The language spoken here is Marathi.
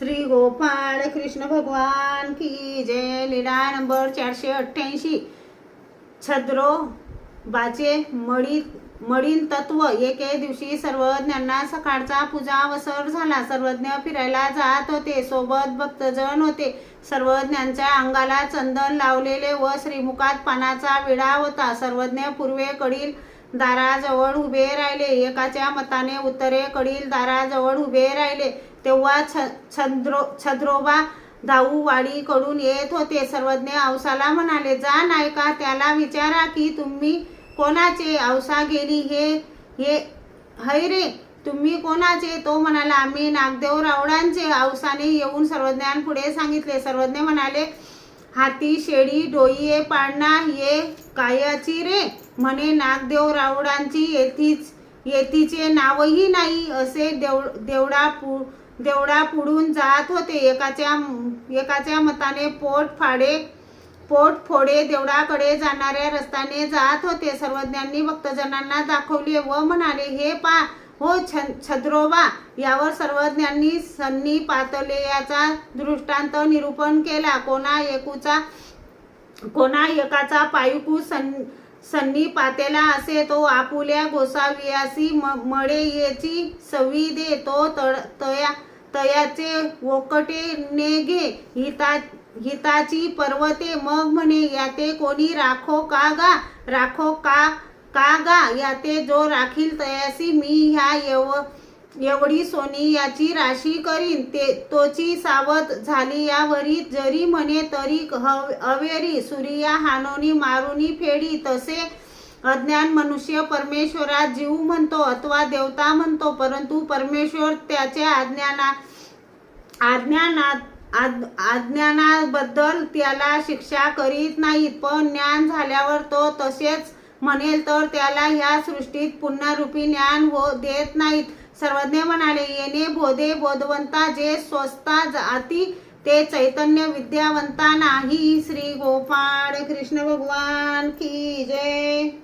श्री गोपाळ कृष्ण भगवान की जय। लीला नंबर 488। छद्रोबाचे मळीन तत्व। एके दिवशी सर्वज्ञांना सकाळचा पूजावसर झाला। सर्वज्ञ फिरायला जात होते, सोबत भक्तजन होते। सर्वज्ञांच्या अंगाला चंदन लावलेले व श्रीमुखात पानाचा विडा होता। सर्वज्ञ पूर्वेकडील दाराजवळ उभे राहिले, एकाच्या मताने उत्तरेकडील दाराजवळ उभे राहिले। तेव्हा छद्रोबा धाऊवाडीकडून येत होते। सर्वज्ञ औसाला म्हणाले, जा नायका, त्याला विचारा की तुम्ही कोणाचे? औसा गेली, हे है रे, तुम्ही कोणाचे? तो म्हणाला, आम्ही नागदेव राऊळांचे। औसाने येऊन सर्वज्ञांपुढे सांगितले। सर्वज्ञ म्हणाले, हाती शेळी डोईये पाळणा ये कायाची रे? म्हणे, नागदेव राऊळांची येथीचे नावही नाही। असे देवडा पुढून जात होते। एकाच्या मताने पोटफोडे देवडाकडे जाणाऱ्या रस्त्याने जात होते। सर्वज्ञांनी भक्तजनांना दाखवले व म्हणाले, हे पा हो छद्रोबा। यावर सर्वज्ञांनी सन्नी पातलेयाचा दृष्टांत निरूपण केला। कोणा एकाचा पायकू सन्नी पातेला असे, तो आपुल्या गोसावियासी मळेयेची सवी दे, तो तयाचे वोकटे ने घे, हिताची पर्वते। मग म्हणे, याते कोणी राखो का गा? याते जो राखील तयासी मी ह्या एवढी सोनी याची राशी करीन। तोची सावध झाली यावरी, जरी म्हणे तरी अवेरी, सूर्या हानोनी मारुनी फेडी। तसे अज्ञान मनुष्य परमेश्वरात जीव म्हणतो अथवा देवता म्हणतो, परंतु परमेश्वर त्याच्या अज्ञानाबद्दल त्याला शिक्षा करीत नाहीत। पण ज्ञान झाल्यावर तो तसेच म्हणेल तर त्याला ह्या सृष्टीत पुनरुपी ज्ञान देत नाहीत। सर्वज्ञ म्हणाले, येणे बोधे बोधवंता, जे स्वस्ता जाती ते चैतन्य विद्यावंता नाही। श्री गोपाळ कृष्ण भगवान की जय।